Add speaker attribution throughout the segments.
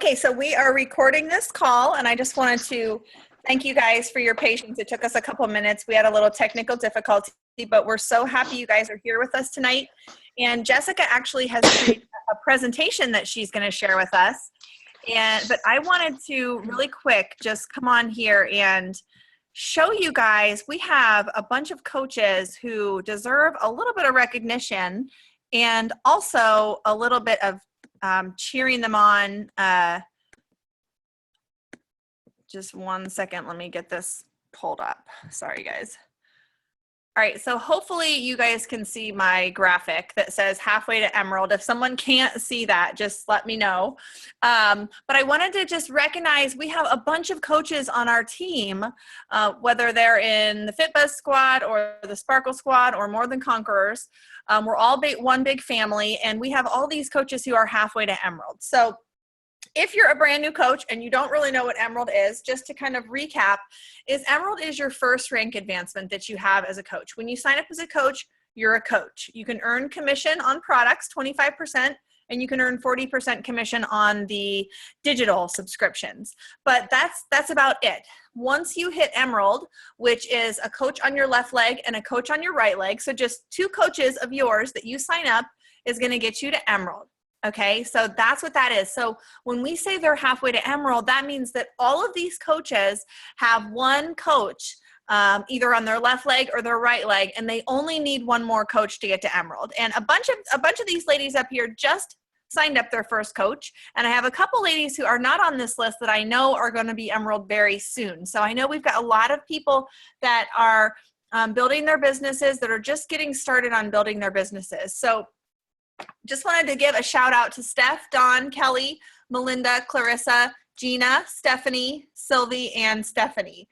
Speaker 1: Okay, so we are recording this call, and I just wanted to thank you guys for your patience. It took us a couple minutes. We had a little technical difficulty, but we're so happy you guys are here with us tonight. And Jessica actually has created a presentation that she's going to share with us. But I wanted to really quick just come on here and show you guys, we have a bunch of coaches who deserve a little bit of recognition and also a little bit of cheering them on. Just 1 second, let me get this pulled up. Sorry, guys. All right, so hopefully you guys can see my graphic that says halfway to Emerald. If someone can't see that, just let me know. But I wanted to just recognize we have a bunch of coaches on our team, whether they're in the FitBuzz squad or the Sparkle squad or More Than Conquerors. We're all one big family, and we have all these coaches who are halfway to Emerald. So if you're a brand new coach and you don't really know what Emerald is, just to kind of recap, Emerald is your first rank advancement that you have as a coach. When you sign up as a coach, you're a coach. You can earn commission on products, 25%, and you can earn 40% commission on the digital subscriptions. But that's about it. Once you hit Emerald, which is a coach on your left leg and a coach on your right leg, so just two coaches of yours that you sign up is going to get you to Emerald. Okay, so that's what that is. So when we say they're halfway to Emerald, that means that all of these coaches have one coach either on their left leg or their right leg, and they only need one more coach to get to Emerald. And a bunch of these ladies up here just signed up their first coach, and I have a couple ladies who are not on this list that I know are going to be Emerald very soon. So I know we've got a lot of people that are building their businesses, that are just getting started on building their businesses. So just wanted to give a shout out to Steph, Dawn, Kelly, Melinda, Clarissa, Gina, Stephanie, Sylvie, and Stephanie.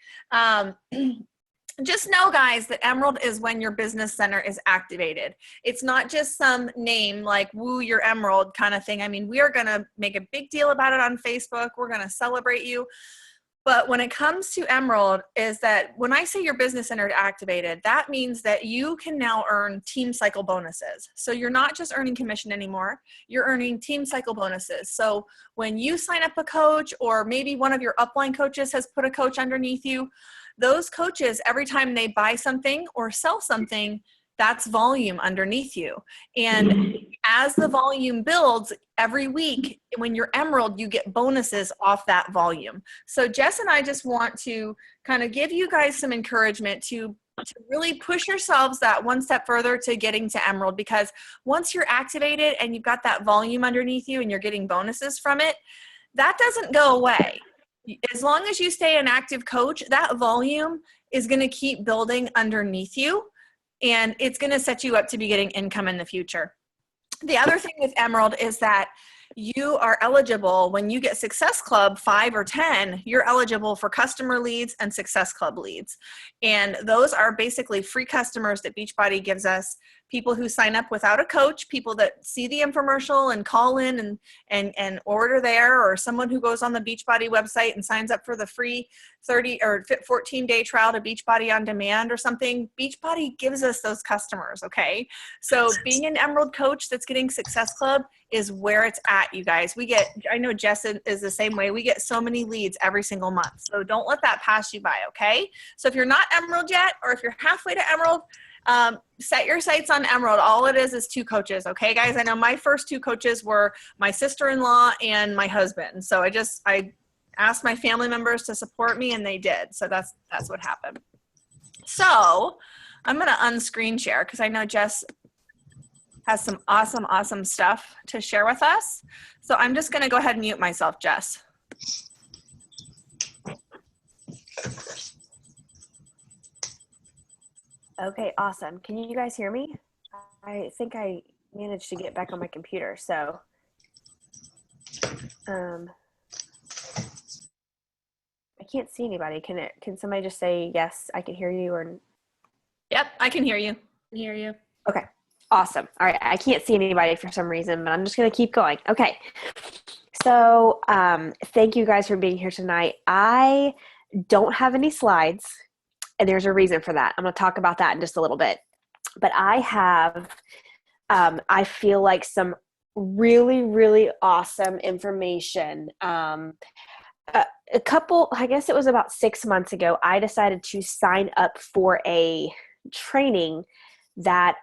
Speaker 1: Just know, guys, that Emerald is when your business center is activated. It's not just some name like woo, you're Emerald kind of thing. I mean, we are going to make a big deal about it on Facebook. We're going to celebrate you. But when it comes to Emerald, is that when I say your business center activated, that means that you can now earn team cycle bonuses. So you're not just earning commission anymore, you're earning team cycle bonuses. So when you sign up a coach, or maybe one of your upline coaches has put a coach underneath you, those coaches, every time they buy something or sell something, that's volume underneath you. And as the volume builds every week, when you're Emerald, you get bonuses off that volume. So Jess and I just want to kind of give you guys some encouragement to really push yourselves that one step further to getting to Emerald, because once you're activated and you've got that volume underneath you and you're getting bonuses from it, that doesn't go away. As long as you stay an active coach, that volume is going to keep building underneath you. And it's going to set you up to be getting income in the future. The other thing with Emerald is that you are eligible when you get Success Club 5 or 10, you're eligible for customer leads and Success Club leads. And those are basically free customers that Beachbody gives us, people who sign up without a coach, people that see the infomercial and call in and order there, or someone who goes on the Beachbody website and signs up for the free 30 or 14-day trial to Beachbody on Demand or something. Beachbody gives us those customers, okay? So being an Emerald coach that's getting Success Club is where it's at, you guys. I know Jess is the same way. We get so many leads every single month. So don't let that pass you by, okay? So if you're not Emerald yet, or if you're halfway to Emerald, set your sights on Emerald. All it is two coaches. Okay, guys, I know my first two coaches were my sister-in-law and my husband. So I asked my family members to support me, and they did. So that's what happened. So I'm going to unscreen share because I know Jess has some awesome stuff to share with us. So I'm just going to go ahead and mute myself, Jess.
Speaker 2: Okay, awesome. Can you guys hear me? I think I managed to get back on my computer, so I can't see anybody. Can somebody just say yes, I can hear you? Or
Speaker 1: Yep, I can hear you.
Speaker 2: Okay, awesome. All right, I can't see anybody for some reason, but I'm just going to keep going. Okay, so thank you guys for being here tonight. I don't have any slides. And there's a reason for that. I'm going to talk about that in just a little bit. But I have, I feel like some really, really awesome information. A couple, I guess it was about 6 months ago, I decided to sign up for a training that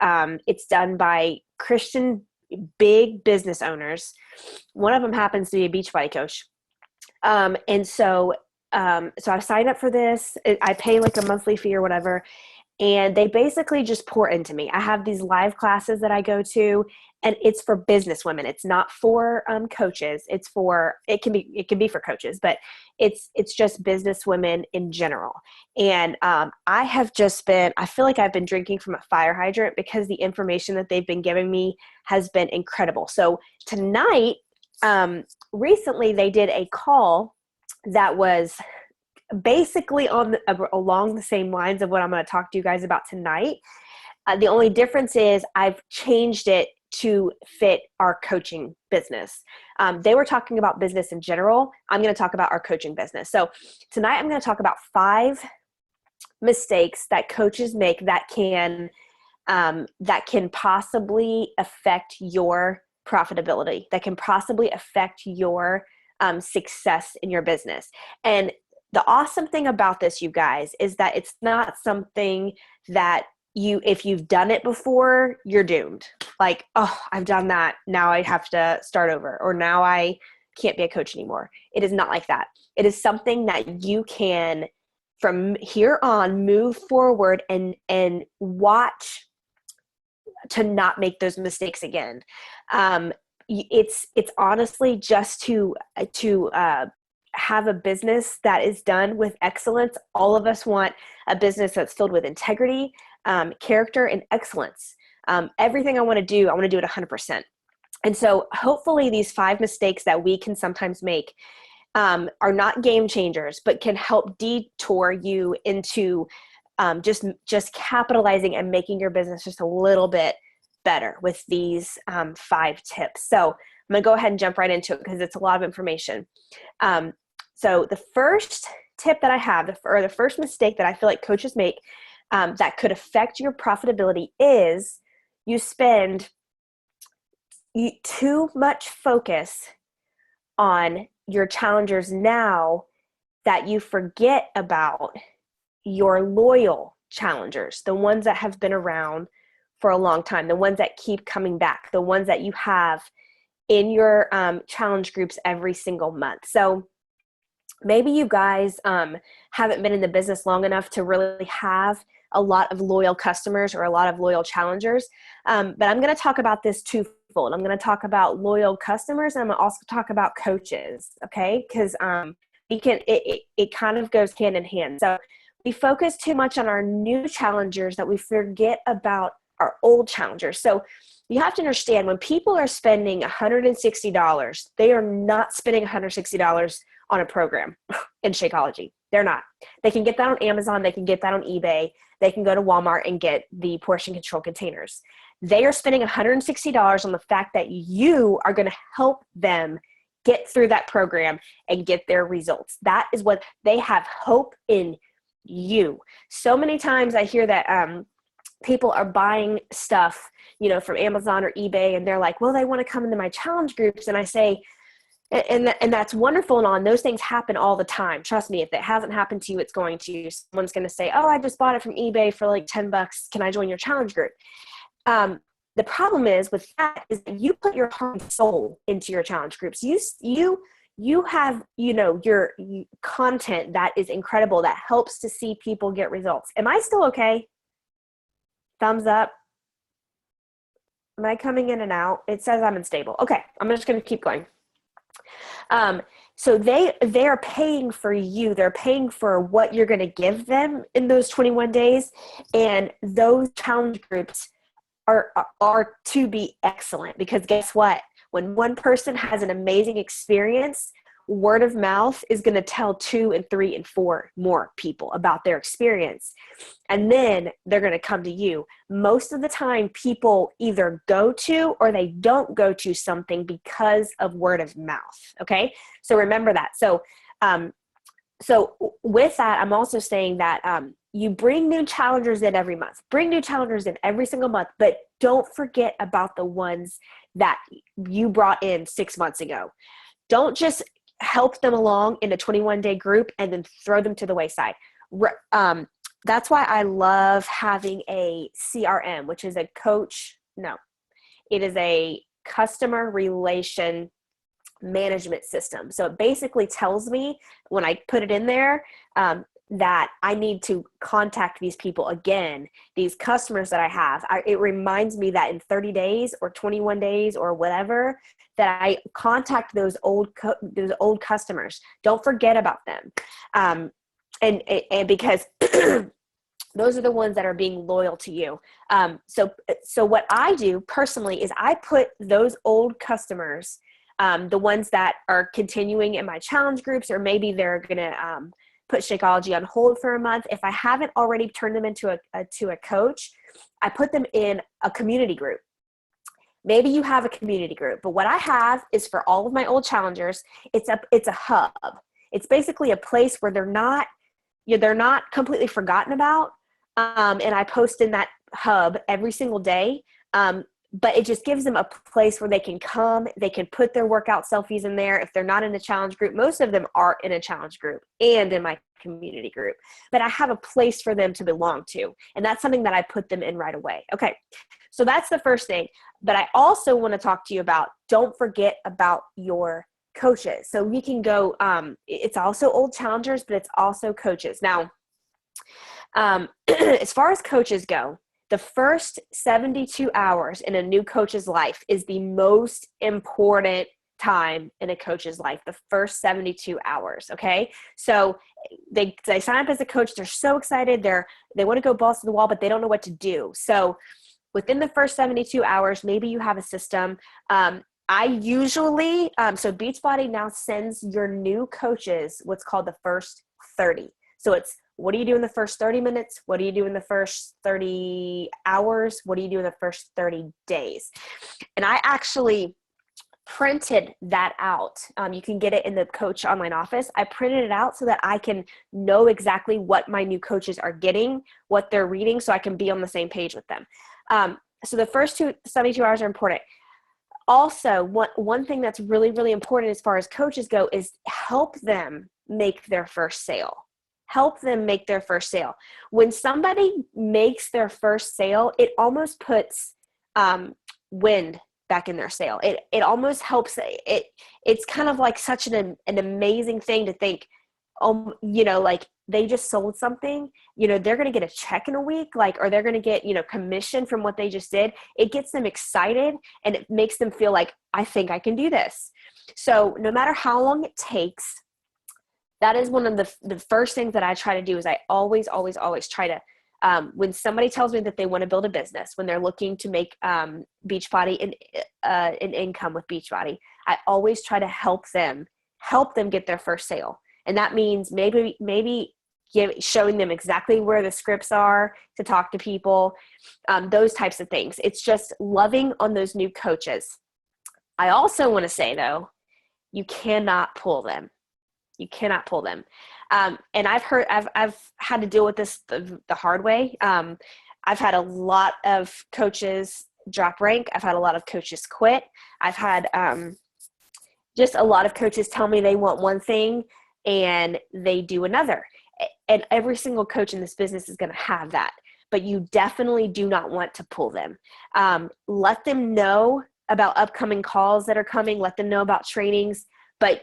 Speaker 2: it's done by Christian big business owners. One of them happens to be a Beachbody coach. And so I signed up for this. I pay like a monthly fee or whatever. And they basically just pour into me. I have these live classes that I go to, and it's for business women. It's not for coaches. It can be for coaches, but it's just business women in general. And I feel like I've been drinking from a fire hydrant because the information that they've been giving me has been incredible. So tonight, recently they did a call that was basically along the same lines of what I'm going to talk to you guys about tonight. The only difference is I've changed it to fit our coaching business. They were talking about business in general. I'm going to talk about our coaching business. So tonight I'm going to talk about 5 mistakes that coaches make that can possibly affect your profitability, that can possibly affect your success in your business. And the awesome thing about this, you guys, is that it's not something that if you've done it before, you're doomed. Like, oh, I've done that. Now I have to start over, or now I can't be a coach anymore. It is not like that. It is something that you can, from here on, move forward and watch to not make those mistakes again. It's honestly just to have a business that is done with excellence. All of us want a business that's filled with integrity, character, and excellence. Everything I want to do it 100%. And so hopefully these 5 mistakes that we can sometimes make are not game changers, but can help detour you into just capitalizing and making your business just a little bit better with these 5 tips. So I'm going to go ahead and jump right into it because it's a lot of information. So the first tip that I have, or the first mistake that I feel like coaches make that could affect your profitability, is you spend too much focus on your challengers now that you forget about your loyal challengers, the ones that have been around for a long time, the ones that keep coming back, the ones that you have in your challenge groups every single month. So maybe you guys haven't been in the business long enough to really have a lot of loyal customers or a lot of loyal challengers. But I'm going to talk about this twofold. I'm going to talk about loyal customers, and I'm going to also talk about coaches, okay? Because it kind of goes hand in hand. So we focus too much on our new challengers that we forget about our old challengers. So you have to understand, when people are spending $160, they are not spending $160 on a program in Shakeology. They're not. They can get that on Amazon. They can get that on eBay. They can go to Walmart and get the portion control containers. They are spending $160 on the fact that you are going to help them get through that program and get their results. That is what they have, hope in you. So many times I hear that people are buying stuff, from Amazon or eBay, and they're like, well, they want to come into my challenge groups. And I say, and that's wonderful and all, and those things happen all the time. Trust me, if it hasn't happened to you, it's going to. Someone's going to say, oh, I just bought it from eBay for like $10. Can I join your challenge group? The problem is with that is that you put your heart and soul into your challenge groups. You have, your content that is incredible, that helps to see people get results. Am I still okay? Thumbs up. Am I coming in and out? It says I'm unstable. Okay, I'm just going to keep going. So they're paying for you. They're paying for what you're going to give them in those 21 days. And those challenge groups are to be excellent, because guess what? When one person has an amazing experience, word of mouth is going to tell 2 and 3 and 4 more people about their experience. And then they're going to come to you. Most of the time, people either go to or they don't go to something because of word of mouth. Okay. So remember that. So with that, I'm also saying that you bring new challengers in every month, bring new challengers in every single month, but don't forget about the ones that you brought in 6 months ago. Don't just help them along in a 21-day group and then throw them to the wayside. That's why I love having a CRM, which is it is a customer relation management system. So it basically tells me when I put it in there that I need to contact these people again, these customers that I have. It reminds me that in 30 days or 21 days or whatever, that I contact those old customers. Don't forget about them. And because those are the ones that are being loyal to you. So what I do personally is I put those old customers, the ones that are continuing in my challenge groups, or maybe they're going to put Shakeology on hold for a month. If I haven't already turned them into a coach, I put them in a community group. Maybe you have a community group, but what I have is for all of my old challengers, it's a hub. It's basically a place where they're not completely forgotten about. And I post in that hub every single day. But it just gives them a place where they can come, they can put their workout selfies in there. If they're not in a challenge group, most of them are in a challenge group and in my community group, but I have a place for them to belong to. And that's something that I put them in right away. Okay. So that's the first thing. But I also want to talk to you about, don't forget about your coaches. So we can go, it's also old challengers, but it's also coaches. Now, as far as coaches go, the first 72 hours in a new coach's life is the most important time in a coach's life, the first 72 hours. Okay. So they sign up as a coach. They're so excited. They want to go balls to the wall, but they don't know what to do. So within the first 72 hours, maybe you have a system. I usually, so Beachbody now sends your new coaches what's called the first 30. So it's, what do you do in the first 30 minutes? What do you do in the first 30 hours? What do you do in the first 30 days? And I actually printed that out. You can get it in the coach online office. I printed it out so that I can know exactly what my new coaches are getting, what they're reading, so I can be on the same page with them. So the first 72 hours are important. Also, one thing that's really, really important as far as coaches go is help them make their first sale. Help them make their first sale. When somebody makes their first sale, it almost puts wind back in their sail. It almost helps. It's kind of like such an amazing thing to think, like they just sold something, they're going to get a check in a week, or they're going to get, commission from what they just did. It gets them excited and it makes them feel like, I think I can do this. So no matter how long it takes, that is one of the first things that I try to do is I always try to, when somebody tells me that they want to build a business, when they're looking to make Beachbody an income with Beachbody, I always try to help them get their first sale. And that means maybe showing them exactly where the scripts are to talk to people, those types of things. It's just loving on those new coaches. I also want to say, though, you cannot pull them. You cannot pull them. And I've had to deal with this the hard way. I've had a lot of coaches drop rank. I've had a lot of coaches quit. I've had just a lot of coaches tell me they want one thing and they do another. And every single coach in this business is going to have that. But you definitely do not want to pull them. Let them know about upcoming calls that are coming. Let them know about trainings. But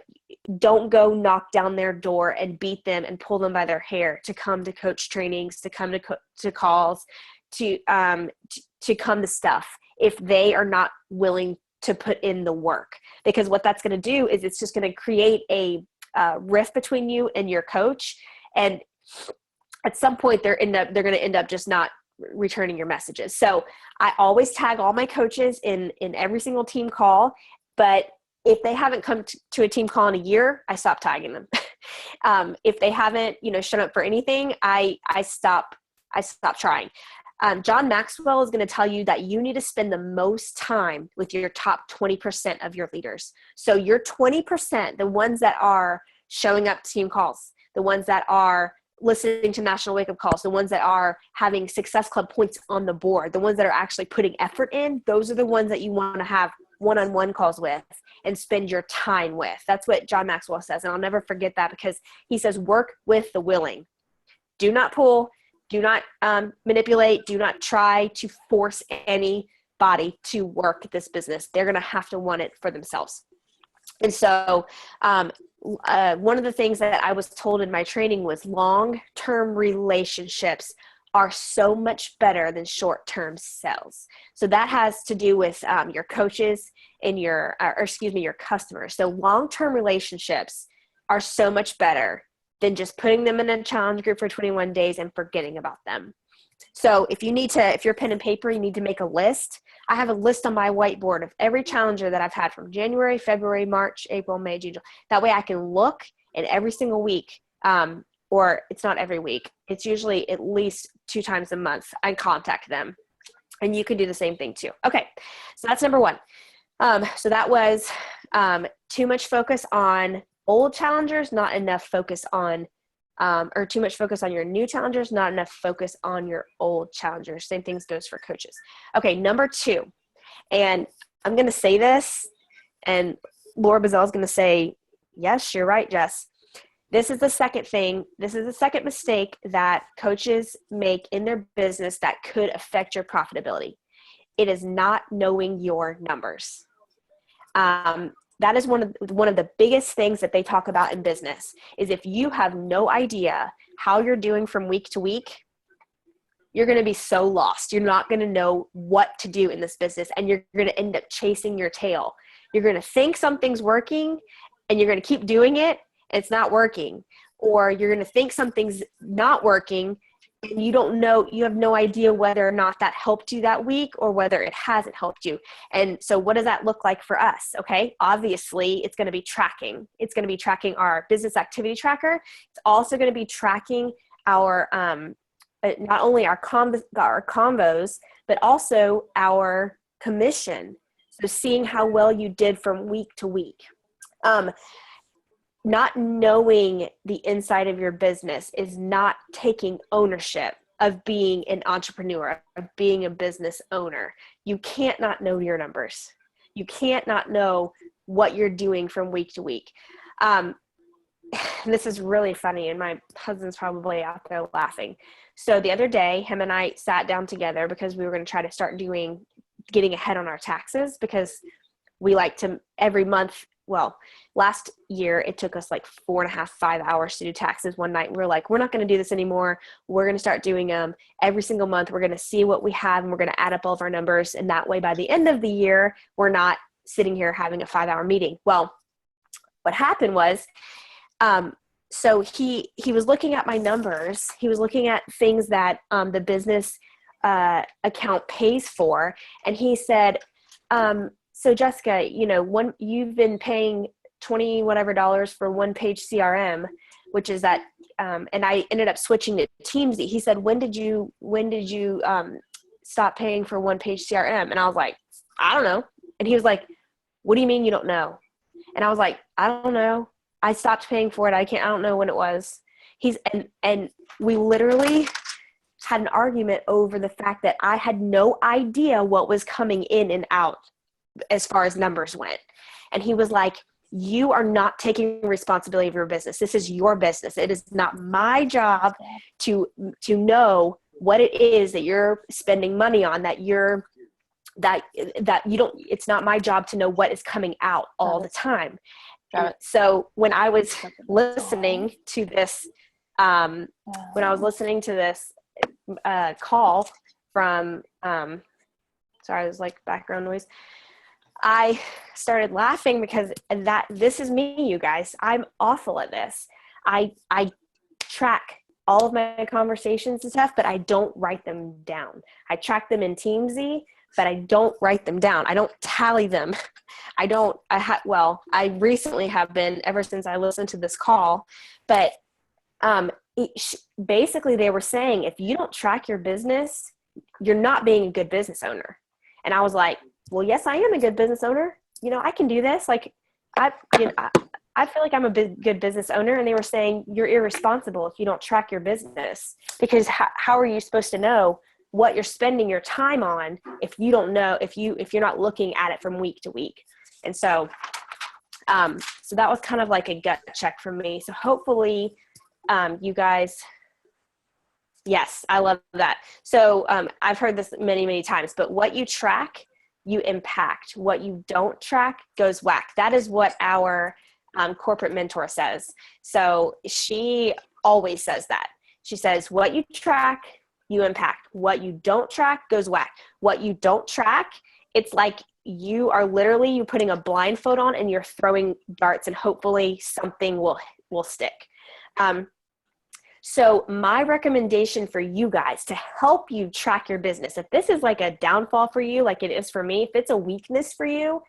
Speaker 2: don't go knock down their door and beat them and pull them by their hair to come to coach trainings, to come to calls, to come to stuff if they are not willing to put in the work. Because what that's going to do is it's just going to create a rift between you and your coach. And at some point they're going to end up just not returning your messages. So I always tag all my coaches in every single team call, but if they haven't come to a team call in a year, I stop tagging them. If they haven't, shown up for anything, I stop trying. John Maxwell is going to tell you that you need to spend the most time with your top 20% of your leaders. So your 20%, the ones that are showing up to team calls, the ones that are listening to National Wake Up Calls, the ones that are having Success Club points on the board, the ones that are actually putting effort in, those are the ones that you want to have one-on-one calls with and spend your time with. That's what John Maxwell says. And I'll never forget that, because he says, work with the willing. Do not pull, do not manipulate, do not try to force anybody to work this business. They're going to have to want it for themselves. And so one of the things that I was told in my training was long-term relationships are so much better than short-term sales. So that has to do with your coaches and your customers. So long-term relationships are so much better than just putting them in a challenge group for 21 days and forgetting about them. So if you're pen and paper, you need to make a list. I have a list on my whiteboard of every challenger that I've had from January, February, March, April, May, June. That way I can look, and every single week, or it's not every week, it's usually at least 2 times a month, I contact them. And you can do the same thing too. Okay, so that's number 1. So that was too much focus on old challengers, not enough focus on or too much focus on your new challengers, not enough focus on your old challengers. Same things goes for coaches. Okay, number 2, and I'm going to say this, and Laura Buzzell is going to say, yes, you're right, Jess. This is the second thing. This is the second mistake that coaches make in their business that could affect your profitability. It is not knowing your numbers. That is one of the biggest things that they talk about in business, is if you have no idea how you're doing from week to week, you're going to be so lost. You're not going to know what to do in this business, and you're going to end up chasing your tail. You're going to think something's working, and you're going to keep doing it, and it's not working. Or you're going to think something's not working, and you have no idea whether or not that helped you that week or whether it hasn't helped you. And so what does that look like for us? Okay. Obviously it's going to be tracking. It's going to be tracking our business activity tracker. It's also going to be tracking our, not only our convos, but also our commission. So seeing how well you did from week to week. Not knowing the inside of your business is not taking ownership of being an entrepreneur, of being a business owner. You can't not know your numbers. You can't not know what you're doing from week to week. This is really funny, and my husband's probably out there laughing. So the other day, him and I sat down together because we were going to try to start getting ahead on our taxes, because we like to every month. Well, last year it took us like 4.5, 5 hours to do taxes one night. We're like, we're not going to do this anymore. We're going to start doing them every single month. We're going to see what we have, and we're going to add up all of our numbers. And that way, by the end of the year, we're not sitting here having a 5-hour meeting. Well, what happened was, so he was looking at my numbers. He was looking at things that the business account pays for. And he said, so Jessica, you've been paying $20 whatever for one-page CRM, which is that, and I ended up switching to Teamsy. He said, when did you stop paying for one-page CRM? And I was like, I don't know. And he was like, what do you mean you don't know? And I was like, I don't know. I stopped paying for it. I don't know when it was. And we literally had an argument over the fact that I had no idea what was coming in and out as far as numbers went. And he was like, you are not taking responsibility of your business. This is your business. It is not my job to know what it is that you're spending money on, that you don't, it's not my job to know what is coming out all the time. So when I was listening to this, call from, sorry, there's like background noise. I started laughing because this is me, you guys. I'm awful at this. I track all of my conversations and stuff, but I don't write them down. I track them in Teamsy, but I don't write them down. I don't tally them. I recently have been, ever since I listened to this call, but basically they were saying, if you don't track your business, you're not being a good business owner. And I was like, well, yes, I am a good business owner. I can do this. Like, I feel like I'm a good business owner. And they were saying, you're irresponsible if you don't track your business, because how are you supposed to know what you're spending your time on if you don't know, if you're not looking at it from week to week. And so, so that was kind of like a gut check for me. So hopefully, you guys, yes, I love that. So, I've heard this many, many times, but what you track, you impact. What you don't track goes whack. That is what our corporate mentor says. So she always says that. She says, what you track, you impact. What you don't track goes whack. What you don't track, it's like you putting a blindfold on and you're throwing darts and hopefully something will stick. So my recommendation for you guys to help you track your business, if this is like a downfall for you, like it is for me, if it's a weakness for you,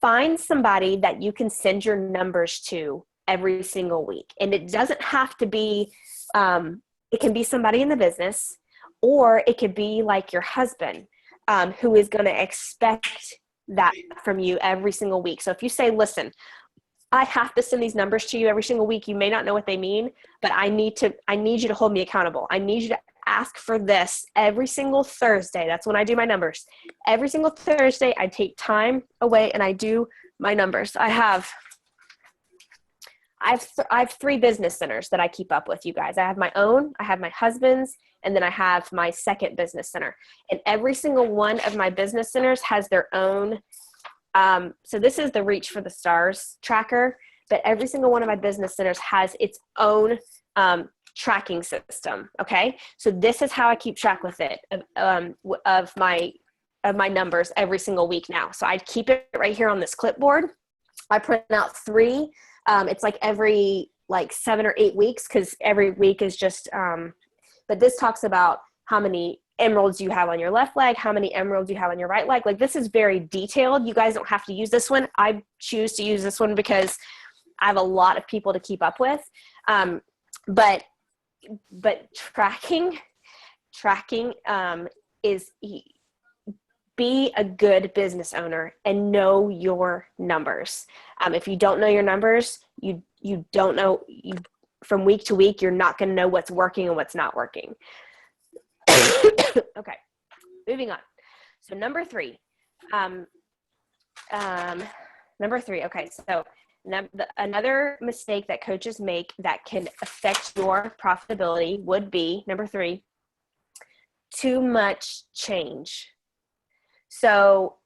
Speaker 2: find somebody that you can send your numbers to every single week. And it doesn't have to be, it can be somebody in the business, or it could be like your husband, who is going to expect that from you every single week. So if you say, listen, I have to send these numbers to you every single week. You may not know what they mean, but I need you to hold me accountable. I need you to ask for this every single Thursday. That's when I do my numbers. Every single Thursday, I take time away and I do my numbers. I have 3 business centers that I keep up with, you guys. I have my own, I have my husband's, and then I have my second business center. And every single one of my business centers has their own. So this is the Reach for the Stars tracker, but every single one of my business centers has its own tracking system. Okay. So this is how I keep track with it, of my numbers every single week now. So I keep it right here on this clipboard. I print out 3. It's like every 7 or 8 weeks, because every week is just, but this talks about how many emeralds you have on your left leg, how many emeralds you have on your right leg. Like, this is very detailed. You guys don't have to use this one. I choose to use this one because I have a lot of people to keep up with. But tracking is, be a good business owner and know your numbers. If you don't know your numbers, you don't know, from week to week, you're not going to know what's working and what's not working. Okay, moving on. So number 3, okay. So another mistake that coaches make that can affect your profitability would be, number 3, too much change. So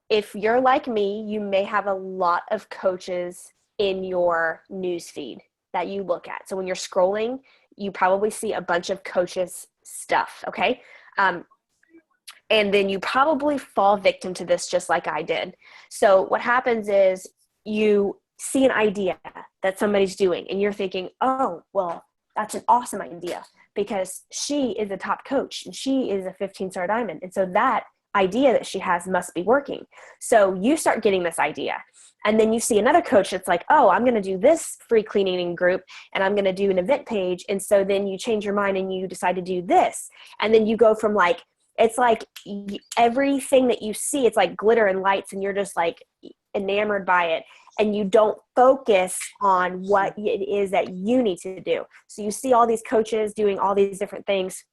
Speaker 2: if you're like me, you may have a lot of coaches in your newsfeed that you look at. So when you're scrolling, you probably see a bunch of coaches stuff. Okay. And then you probably fall victim to this just like I did. So what happens is you see an idea that somebody's doing and you're thinking, oh, well, that's an awesome idea because she is a top coach and she is a 15-star diamond. And so that idea that she has must be working. So you start getting this idea. And then you see another coach that's like, oh, I'm going to do this free cleaning group and I'm going to do an event page. And so then you change your mind and you decide to do this. And then you go from it's like everything that you see, it's like glitter and lights and you're just like enamored by it. And you don't focus on what it is that you need to do. So you see all these coaches doing all these different things.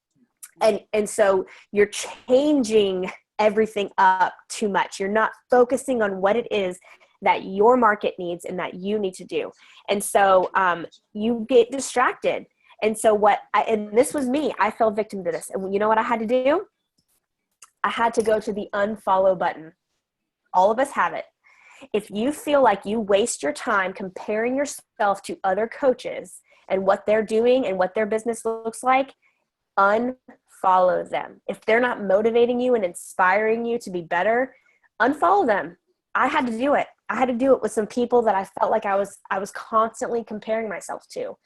Speaker 2: And so you're changing everything up too much. You're not focusing on what it is that your market needs and that you need to do. And so you get distracted. And so and this was me, I fell victim to this. And you know what I had to do? I had to go to the unfollow button. All of us have it. If you feel like you waste your time comparing yourself to other coaches and what they're doing and what their business looks like, unfollow them. If they're not motivating you and inspiring you to be better, unfollow them. I had to do it. I had to do it with some people that I felt like I was constantly comparing myself to.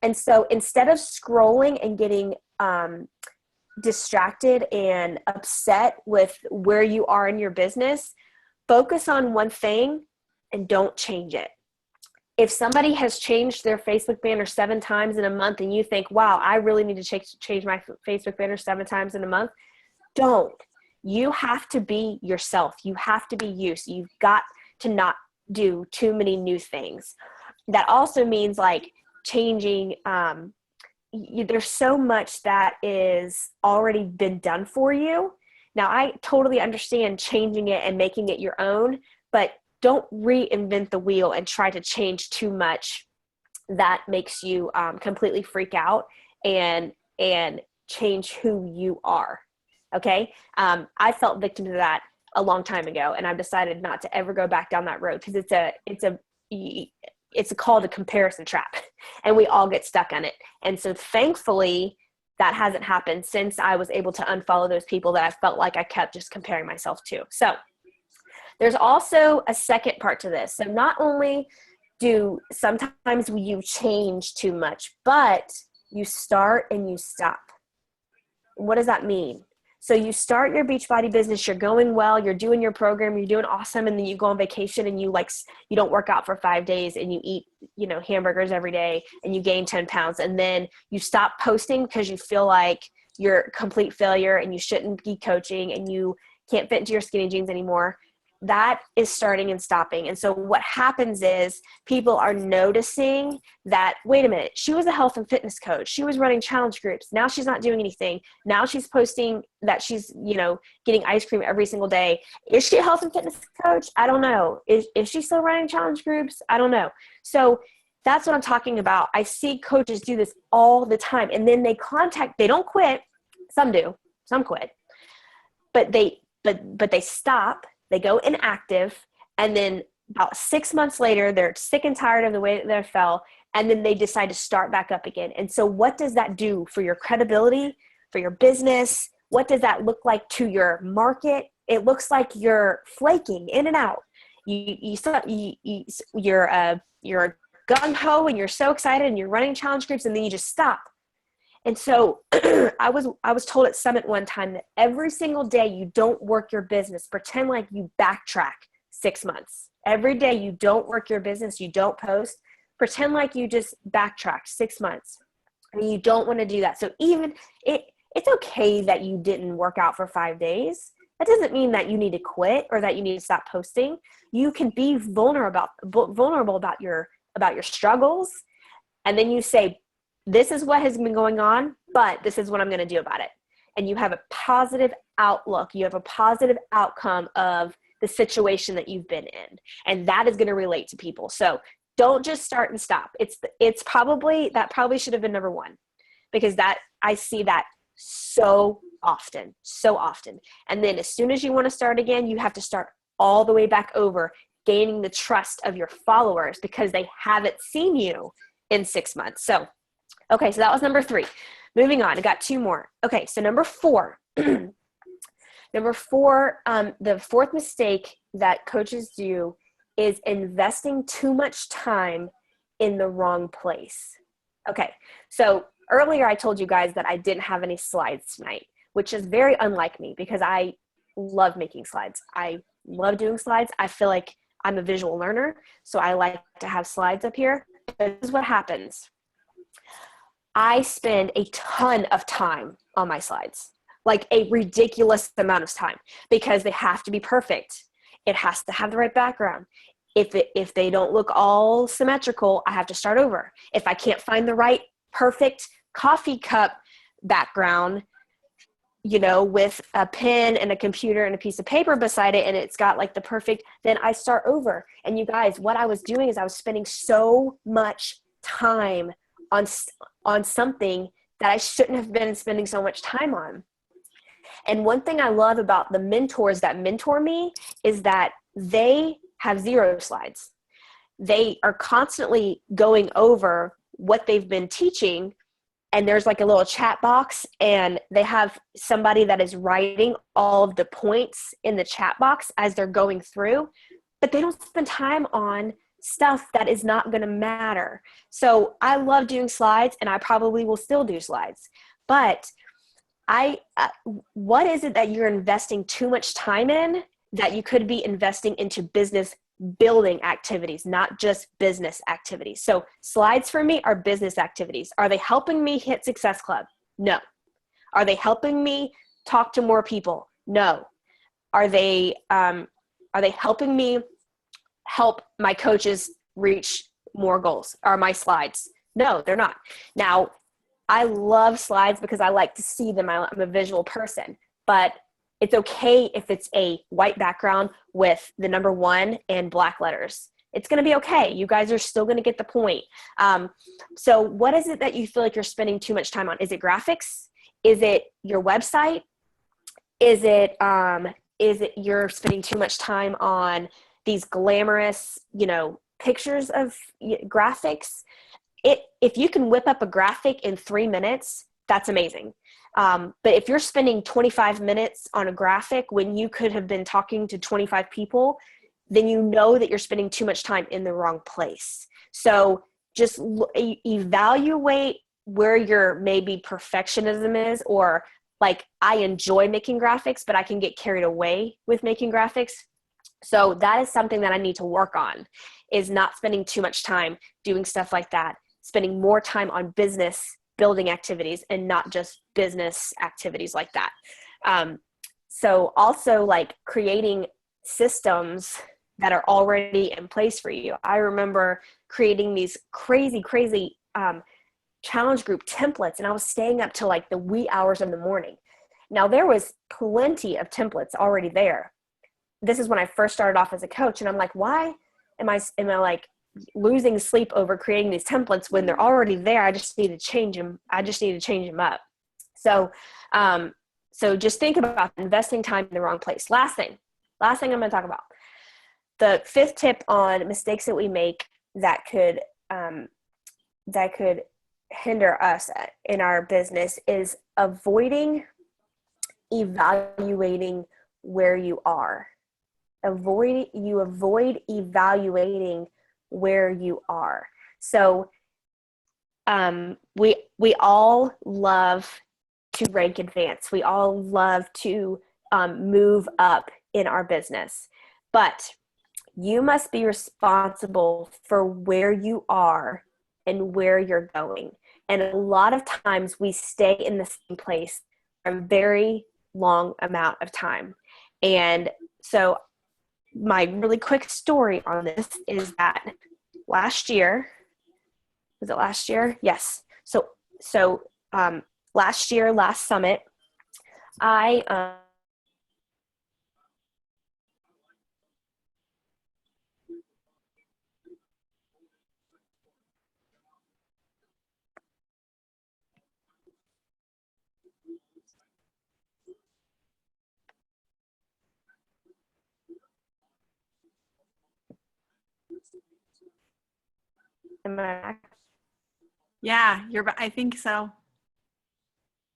Speaker 2: And so instead of scrolling and getting distracted and upset with where you are in your business, focus on one thing and don't change it. If somebody has changed their Facebook banner 7 times in a month and you think, wow, I really need to change my Facebook banner 7 times in a month, don't. You have to be yourself. You have to be you. So you've got to not do too many new things. That also means like changing, there's so much that is already been done for you. Now, I totally understand changing it and making it your own, but don't reinvent the wheel and try to change too much that makes you completely freak out and change who you are. Okay. I felt victim to that a long time ago, and I've decided not to ever go back down that road, because it's called a comparison trap, and we all get stuck on it. And so thankfully that hasn't happened since I was able to unfollow those people that I felt like I kept just comparing myself to. So there's also a second part to this. So not only do sometimes you change too much, but you start and you stop. What does that mean? So you start your Beachbody business, you're going well, you're doing your program, you're doing awesome, and then you go on vacation and you don't work out for 5 days, and you eat, hamburgers every day, and you gain 10 pounds. And then you stop posting because you feel like you're a complete failure and you shouldn't be coaching and you can't fit into your skinny jeans anymore. That is starting and stopping. And so what happens is people are noticing that, wait a minute, she was a health and fitness coach. She was running challenge groups. Now she's not doing anything. Now she's posting that she's, getting ice cream every single day. Is she a health and fitness coach? I don't know. Is she still running challenge groups? I don't know. So that's what I'm talking about. I see coaches do this all the time. And then they don't quit. Some do, some quit, but they stop. They go inactive, and then about 6 months later, they're sick and tired of the way that they felt, and then they decide to start back up again. And so what does that do for your credibility, for your business? What does that look like to your market? It looks like you're flaking in and out. You're gung-ho, and you're so excited, and you're running challenge groups, and then you just stop. And so I was told at Summit one time that every single day you don't work your business, pretend like you backtrack 6 months. Every day you don't work your business, you don't post, pretend like you just backtracked 6 months. And you don't want to do that. So even it's okay that you didn't work out for 5 days. That doesn't mean that you need to quit or that you need to stop posting. You can be vulnerable about your struggles. And then you say, this is what has been going on, but this is what I'm going to do about it. And you have a positive outlook. You have a positive outcome of the situation that you've been in. And that is going to relate to people. So don't just start and stop. That probably should have been number one, because I see that so often. And then as soon as you want to start again, you have to start all the way back over, gaining the trust of your followers because they haven't seen you in 6 months. So okay, so that was number 3. Moving on, I got 2 more. Okay, so number 4. Number 4, the fourth mistake that coaches do is investing too much time in the wrong place. Okay, so earlier I told you guys that I didn't have any slides tonight, which is very unlike me because I love making slides. I love doing slides. I feel like I'm a visual learner, so I like to have slides up here. This is what happens. I spend a ton of time on my slides, like a ridiculous amount of time, because they have to be perfect. It has to have the right background. If they don't look all symmetrical, I have to start over. If I can't find the right perfect coffee cup background, with a pen and a computer and a piece of paper beside it, and it's got like the perfect, then I start over. And you guys, what I was doing is I was spending so much time on something that I shouldn't have been spending so much time on. And one thing I love about the mentors that mentor me is that they have 0 slides. They are constantly going over what they've been teaching, and there's like a little chat box, and they have somebody that is writing all of the points in the chat box as they're going through, but they don't spend time on stuff that is not going to matter. So I love doing slides, and I probably will still do slides. But what is it that you're investing too much time in that you could be investing into business building activities, not just business activities? So slides for me are business activities. Are they helping me hit Success Club? No. Are they helping me talk to more people? No. Are they helping me help my coaches reach more goals, or my slides. No, they're not. Now, I love slides because I like to see them. I'm a visual person, but it's okay if it's a white background with the number 1 and black letters. It's going to be okay. You guys are still going to get the point. So what is it that you feel like you're spending too much time on? Is it graphics? Is it your website? Is it you're spending too much time on these glamorous, pictures of graphics? If you can whip up a graphic in 3 minutes, that's amazing. But if you're spending 25 minutes on a graphic when you could have been talking to 25 people, then you know that you're spending too much time in the wrong place. So just evaluate where your maybe perfectionism is, or like, I enjoy making graphics, but I can get carried away with making graphics. So that is something that I need to work on, is not spending too much time doing stuff like that, spending more time on business building activities and not just business activities like that. So also, like, creating systems that are already in place for you. I remember creating these crazy challenge group templates, and I was staying up till like the wee hours of the morning. Now, there was plenty of templates already there. This is when I first started off as a coach, and I'm like, why am I like losing sleep over creating these templates when they're already there? I just need to change them. Up. So, so just think about investing time in the wrong place. Last thing I'm going to talk about. The 5th tip on mistakes that we make that could hinder us in our business is avoiding evaluating where you are. Avoid evaluating where you are. So we all love to rank advance. We all love to move up in our business, but you must be responsible for where you are and where you're going. And a lot of times we stay in the same place for a very long amount of time. And so my really quick story on this is that last year, was it last year? Yes. So last summit, I am I
Speaker 1: Yeah, I think so.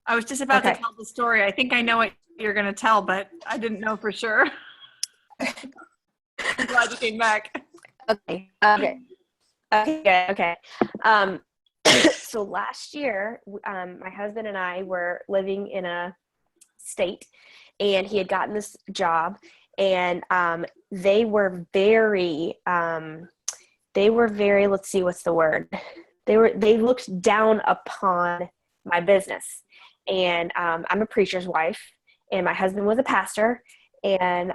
Speaker 1: I was just about to tell the story. I think I know what you're going to tell, but I didn't know for sure. I'm glad you came back.
Speaker 2: Okay. So last year, my husband and I were living in a state, and he had gotten this job, and they were very, let's see, what's the word? They looked down upon my business. And I'm a preacher's wife, and my husband was a pastor, and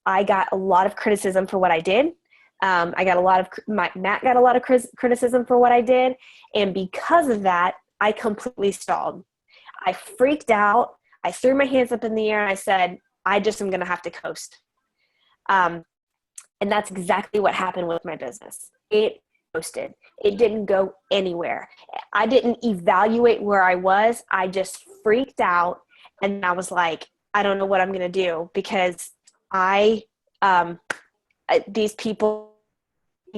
Speaker 2: I got a lot of criticism for what I did. Matt got a lot of criticism for what I did, and because of that, I completely stalled. I freaked out. I threw my hands up in the air, and I said, I just am going to have to coast. And that's exactly what happened with my business. It coasted. It didn't go anywhere. I didn't evaluate where I was. I just freaked out, and I was like, I don't know what I'm going to do, because these people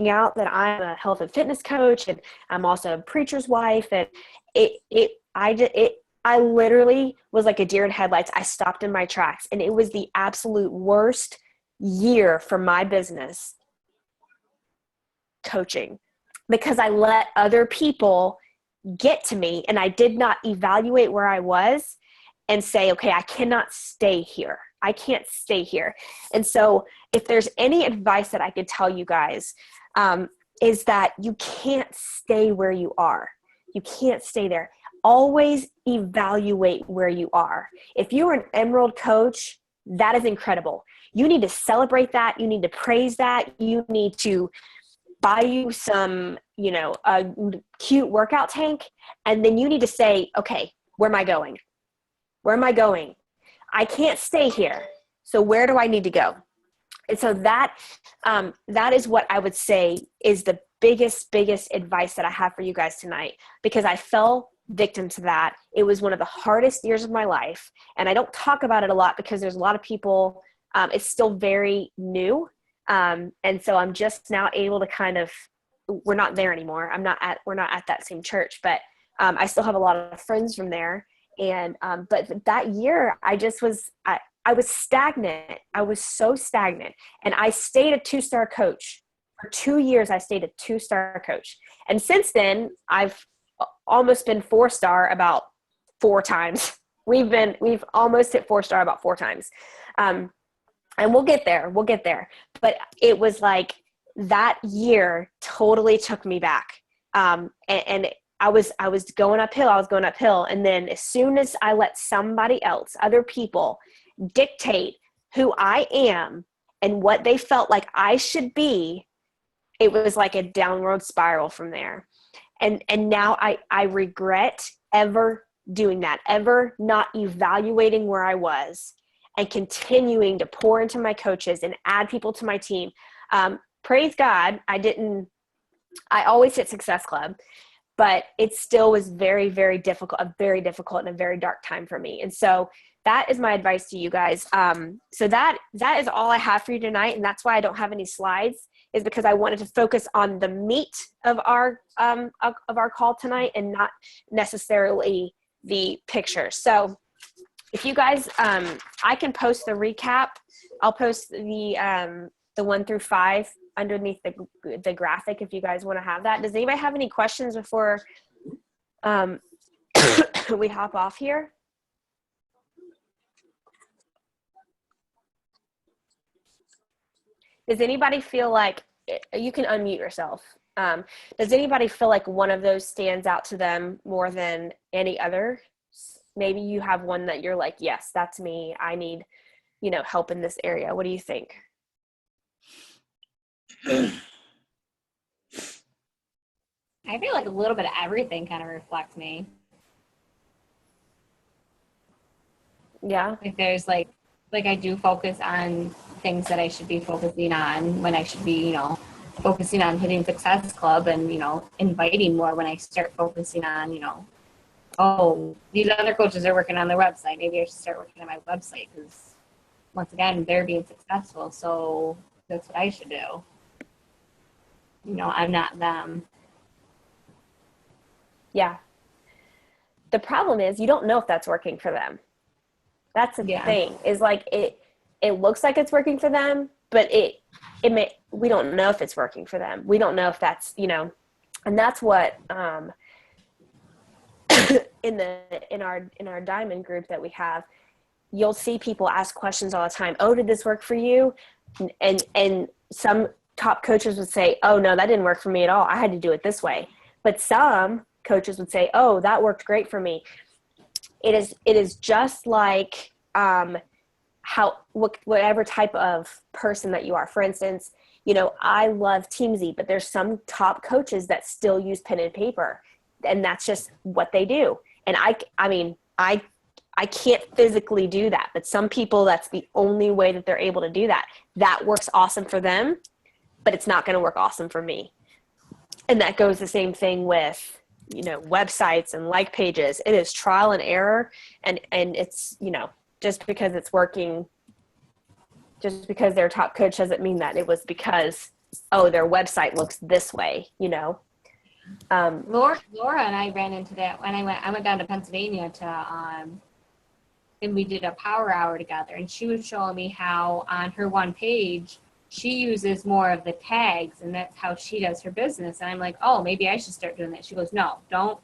Speaker 2: out that I'm a health and fitness coach, and I'm also a preacher's wife, and I literally was like a deer in headlights. I stopped in my tracks, and it was the absolute worst year for my business coaching, because I let other people get to me, and I did not evaluate where I was and say, okay, I cannot stay here. I can't stay here. And so if there's any advice that I could tell you guys, is that you can't stay where you are. You can't stay there. Always evaluate where you are. If you're an Emerald coach, that is incredible. you need to celebrate that. You need to praise that. You need to buy you some, a cute workout tank. And then you need to say, okay, where am I going? Where am I going? I can't stay here. So where do I need to go? And so that is what I would say is the biggest advice that I have for you guys tonight, because I fell victim to that. It was one of the hardest years of my life. And I don't talk about it a lot because there's a lot of people, it's still very new. And so I'm just now able to we're not there anymore. We're not at that same church, but I still have a lot of friends from there. And, but that year I was stagnant. I was so stagnant, and I stayed a 2-star coach for 2 years. I stayed a 2-star coach. And since then I've almost been 4-star about 4 times. We've almost hit 4-star about 4 times. And we'll get there. But it was like that year totally took me back. And I was going uphill. And then as soon as I let somebody else, other people, dictate who I am and what they felt like I should be, it was like a downward spiral from there. And now I regret ever doing that, ever not evaluating where I was and continuing to pour into my coaches and add people to my team. Praise God, I always hit Success Club, but it still was very, very difficult, and a very dark time for me. And so that is my advice to you guys. So that is all I have for you tonight. And that's why I don't have any slides, is because I wanted to focus on the meat of our call tonight and not necessarily the picture. So if you guys, I can post the recap. I'll post the 1 through 5 underneath the graphic if you guys want to have that. Does anybody have any questions before we hop off here? Does anybody feel like, you can unmute yourself. Does anybody feel like one of those stands out to them more than any other? Maybe you have one that you're like, yes, that's me. I need, help in this area. What do you think?
Speaker 3: I feel like a little bit of everything kind of reflects me.
Speaker 2: Yeah.
Speaker 3: Like there's like I do focus on things that I should be focusing on when I should be, focusing on hitting Success Club and, inviting more when I start focusing on, oh, these other coaches are working on their website. Maybe I should start working on my website because, once again, they're being successful. So that's what I should do. I'm not them.
Speaker 2: Yeah. The problem is you don't know if that's working for them. That's the thing, is like it looks like it's working for them, but we don't know if it's working for them. We don't know if that's, and that's what in our diamond group that we have, you'll see people ask questions all the time. Oh, did this work for you? And some top coaches would say, oh no, that didn't work for me at all. I had to do it this way. But some coaches would say, oh, that worked great for me. It is just like whatever type of person that you are. For instance, I love Teamsy, but there's some top coaches that still use pen and paper, and that's just what they do. And I can't physically do that, but some people, that's the only way that they're able to do that. That works awesome for them, but it's not going to work awesome for me. And that goes the same thing with, websites and like pages. It is trial and error. And it's, just because it's working, just because they're a top coach doesn't mean that it was because, oh, their website looks this way,
Speaker 3: Laura and I ran into that when I went down to Pennsylvania and we did a power hour together, and she was showing me how on her one page, she uses more of the tags, and that's how she does her business. And I'm like, oh, maybe I should start doing that. She goes, no, don't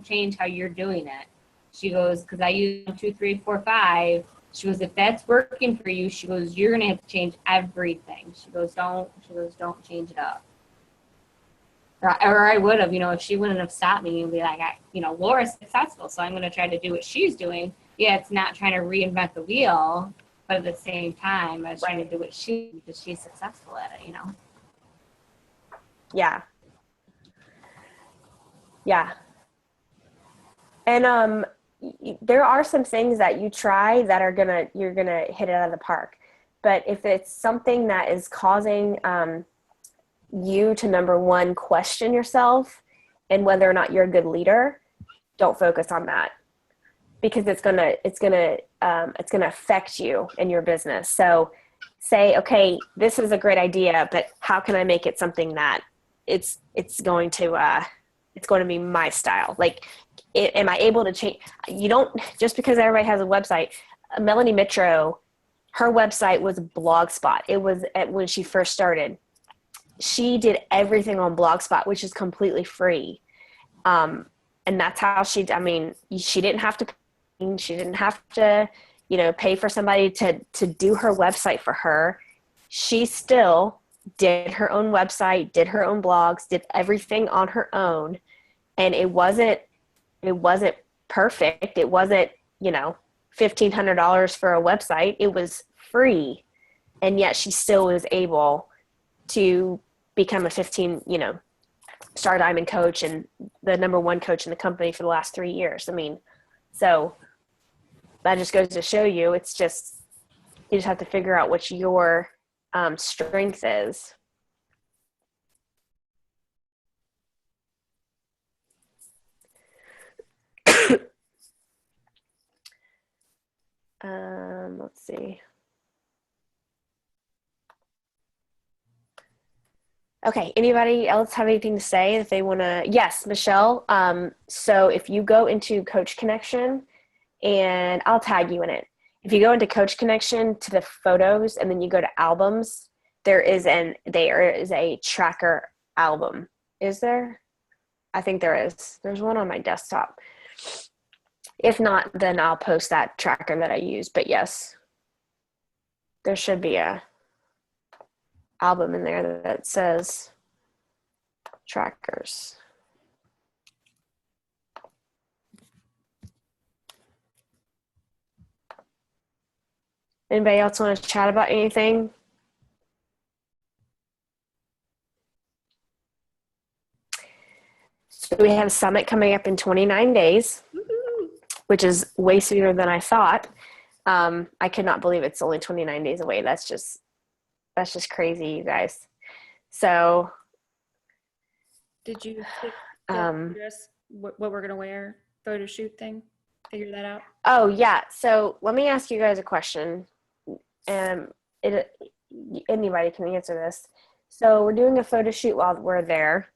Speaker 3: change how you're doing it. She goes, because I use 1, 2, 3, 4, 5. She goes, if that's working for you, she goes, you're gonna have to change everything. She goes, don't change it up. Or I would have, if she wouldn't have stopped me and be like, Laura's successful, so I'm gonna try to do what she's doing. Yeah, it's not trying to reinvent the wheel, but at the same time, I was trying to do what because she's successful at it,
Speaker 2: Yeah. Yeah. And there are some things that you try that are you're gonna hit it out of the park. But if it's something that is causing you to, number one, question yourself and whether or not you're a good leader, don't focus on that, because it's gonna affect you and your business. So say, okay, this is a great idea, but how can I make it something that it's going to be my style? Like, am I able to change? You don't, just because everybody has a website. Melanie Mitro, her website was Blogspot. It was when she first started. She did everything on Blogspot, which is completely free. And that's how she didn't have to pay for somebody to do her website for her. She still did her own website, did her own blogs, did everything on her own. And it wasn't perfect. It wasn't, $1,500 for a website. It was free. And yet she still was able to become a Star Diamond coach and the number one coach in the company for the last 3 years. So that just goes to show you, you just have to figure out what your strength is. Let's see. Okay, anybody else have anything to say if they want to? Yes, Michelle. So if you go into Coach Connection, and I'll tag you in it. If you go into Coach Connection to the photos and then you go to albums, there is a tracker album. Is there? I think there is. There's one on my desktop. If not, then I'll post that tracker that I use. But yes, there should be a album in there that says trackers. Anybody else want to chat about anything? So we have a summit coming up in 29 days, which is way sooner than I thought. I could not believe it's only 29 days away. That's just crazy, you guys. So
Speaker 4: did you dress what we're gonna wear, photo shoot thing, figure that out?
Speaker 2: Oh yeah. So let me ask you guys a question. Anybody can answer this. So we're doing a photo shoot while we're there,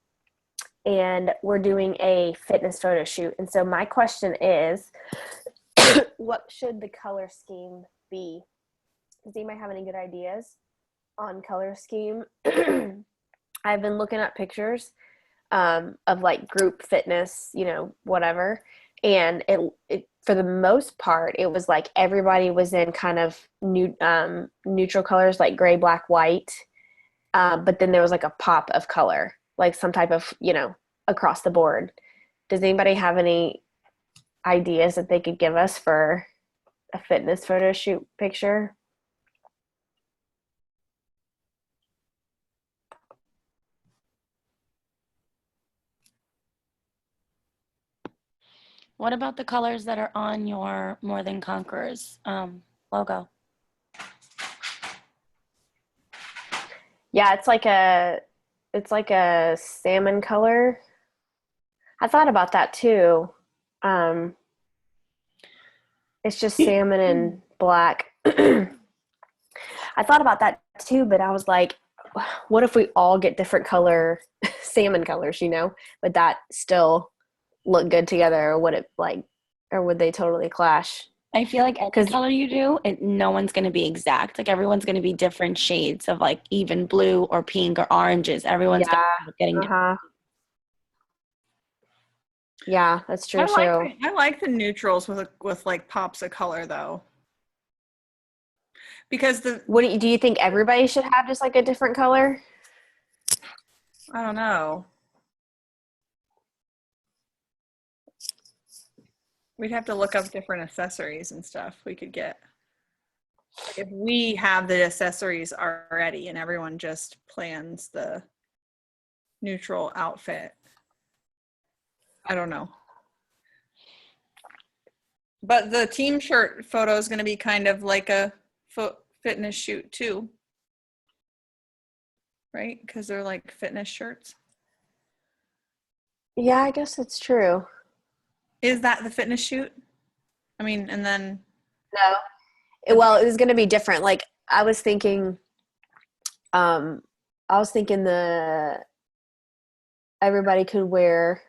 Speaker 2: and we're doing a fitness photo shoot. And so my question is, what should the color scheme be? Does anybody have any good ideas on color scheme? I've been looking at pictures of like group fitness, whatever. And it for the most part, it was like everybody was in kind of neutral colors, like gray, black, white. But then there was like a pop of color, like some type of, across the board. Does anybody have any ideas that they could give us for a fitness photo shoot picture?
Speaker 5: What about the colors that are on your More Than Conquerors logo?
Speaker 2: Yeah, it's like a salmon color. I thought about that too. It's just salmon and black. I thought about that too, but I was like, what if we all get different color salmon colors, Would that still look good together, or would they totally clash?
Speaker 5: I feel like any color you do, no one's going to be exact. Like everyone's going to be different shades of like even blue or pink or oranges. Everyone's getting different.
Speaker 2: Yeah, that's true too.
Speaker 1: I like the neutrals with like pops of color though. Because do
Speaker 2: you think everybody should have just like a different color?
Speaker 1: I don't know. We'd have to look up different accessories and stuff we could get. if we have the accessories already and everyone just plans the neutral outfit. I don't know. But the team shirt photo is going to be kind of like a fitness shoot too. Right? Because they're like fitness shirts.
Speaker 2: Yeah, I guess that's true.
Speaker 1: Is that the fitness shoot? I mean, and then.
Speaker 2: No. Well, it was going to be different. Like I was thinking everybody could wear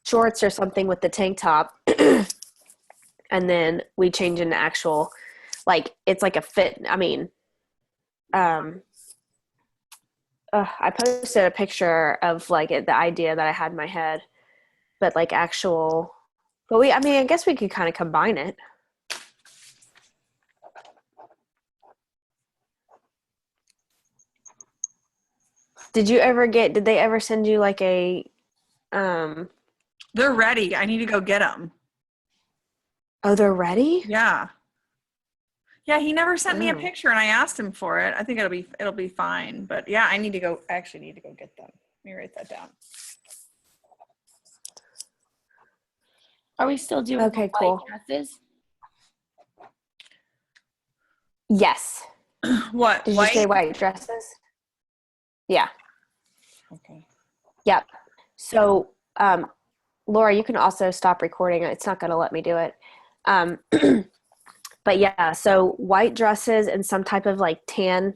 Speaker 2: shorts or something with the tank top. And then we change into actual, like, it's like a fit. I mean, I posted a picture of like the idea that I had in my head, but like actual, but I guess we could kind of combine it. Did they ever send you like a,
Speaker 1: They're ready. I need to go get them.
Speaker 2: oh, they're ready?
Speaker 1: Yeah. Yeah, he never sent me a
Speaker 2: Oh.
Speaker 1: picture and I asked him for it. I think it'll be fine. But yeah, I actually need to go get them. Let me write that down.
Speaker 5: Are we still doing
Speaker 2: Okay,
Speaker 5: white
Speaker 2: cool.
Speaker 5: dresses?
Speaker 2: Yes.
Speaker 1: What?
Speaker 2: Did you say white dresses? Yeah.
Speaker 1: Okay.
Speaker 2: Yep. So, Laura, you can also stop recording. It's not going to let me do it. But yeah, so white dresses and some type of like tan